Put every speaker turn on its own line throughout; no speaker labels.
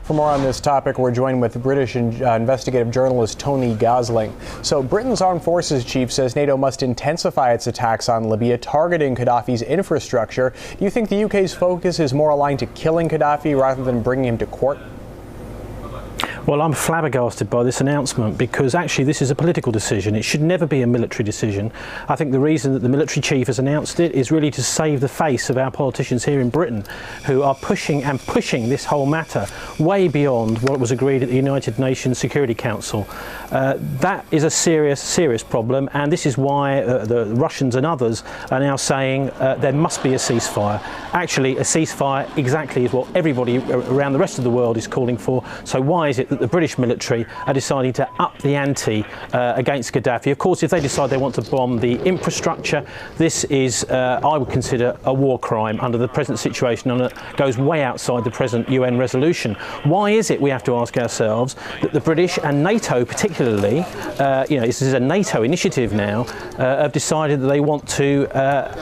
For more on this topic, we're joined with British investigative journalist Tony Gosling. So Britain's armed forces chief says NATO must intensify its attacks on Libya, targeting Gaddafi's infrastructure. Do you think the UK's focus is more aligned to killing Gaddafi rather than bringing him to court?
Well, I'm flabbergasted by this announcement because actually this is a political decision. It should never be a military decision. I think the reason that the military chief has announced it is really to save the face of our politicians here in Britain, who are pushing this whole matter way beyond what was agreed at the United Nations Security Council. That is a serious problem, and this is why the Russians and others are now saying there must be a ceasefire. Actually, a ceasefire exactly is what everybody around the rest of the world is calling for. So why is it that the British military are deciding to up the ante against Gaddafi? Of course, if they decide they want to bomb the infrastructure, this is, I would consider, a war crime under the present situation, and it goes way outside the present UN resolution. Why is it, we have to ask ourselves, that the British and NATO particularly, this is a NATO initiative now, have decided that they want to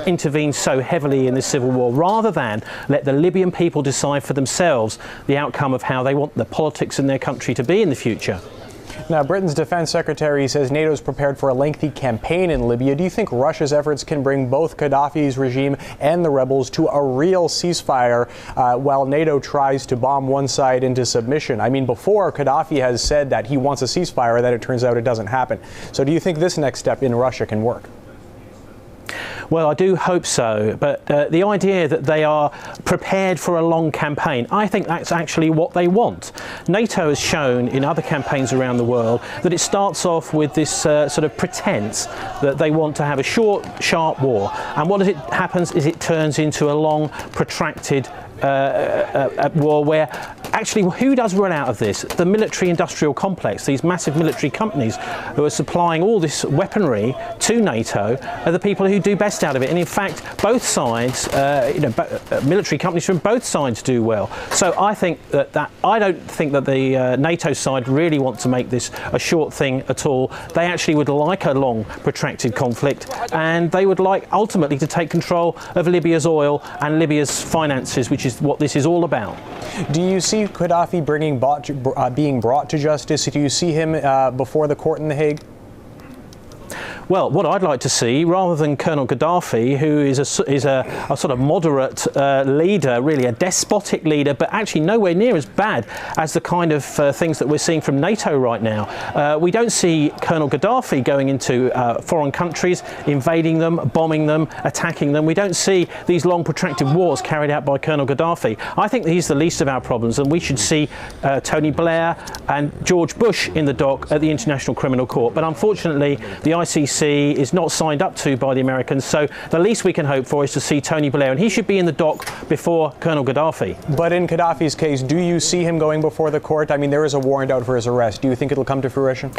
intervene so heavily in this civil war, rather than let the Libyan people decide for themselves the outcome of how they want the politics in their country to be in the future?
Now, Britain's defense secretary says NATO is prepared for a lengthy campaign in Libya. Do you think Russia's efforts can bring both Gaddafi's regime and the rebels to a real ceasefire while NATO tries to bomb one side into submission? I mean, before, Gaddafi has said that he wants a ceasefire, then it turns out it doesn't happen. So do you think this next step in Russia can work?
Well, I do hope so, but the idea that they are prepared for a long campaign, I think that's actually what they want. NATO has shown in other campaigns around the world that it starts off with this sort of pretense that they want to have a short, sharp war, and what happens is it turns into a long, protracted war where actually who does run out of this? The military industrial complex, these massive military companies who are supplying all this weaponry to NATO are the people who do best out of it. And in fact, both sides, military companies from both sides do well. So I think that I don't think that the NATO side really want to make this a short thing at all. They actually would like a long, protracted conflict, and they would like ultimately to take control of Libya's oil and Libya's finances, which is what this is all about.
Do you see Gaddafi being brought to justice? Do you see him before the court in The Hague?
Well, what I'd like to see, rather than Colonel Gaddafi, who is a sort of moderate leader, really a despotic leader, but actually nowhere near as bad as the kind of things that we're seeing from NATO right now. We don't see Colonel Gaddafi going into foreign countries, invading them, bombing them, attacking them. We don't see these long protracted wars carried out by Colonel Gaddafi. I think he's the least of our problems, and we should see Tony Blair and George Bush in the dock at the International Criminal Court. But unfortunately, the ICC is not signed up to by the Americans, so the least we can hope for is to see Tony Blair, and he should be in the dock before Colonel Gaddafi.
But in Gaddafi's case, do you see him going before the court? I mean, there is a warrant out for his arrest. Do you think it'll come to fruition?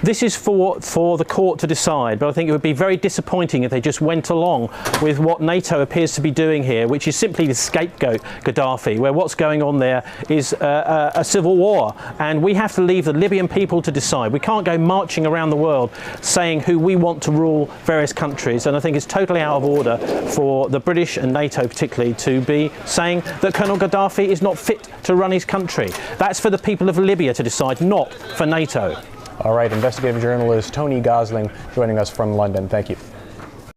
This is for the court to decide, but I think it would be very disappointing if they just went along with what NATO appears to be doing here, which is simply to scapegoat Gaddafi, where what's going on there is a civil war, and we have to leave the Libyan people to decide. We can't go marching around the world saying who we want to rule various countries, and I think it's totally out of order for the British and NATO particularly to be saying that Colonel Gaddafi is not fit to run his country. That's for the people of Libya to decide, not for NATO. All right, investigative journalist Tony Gosling joining us from London. Thank you.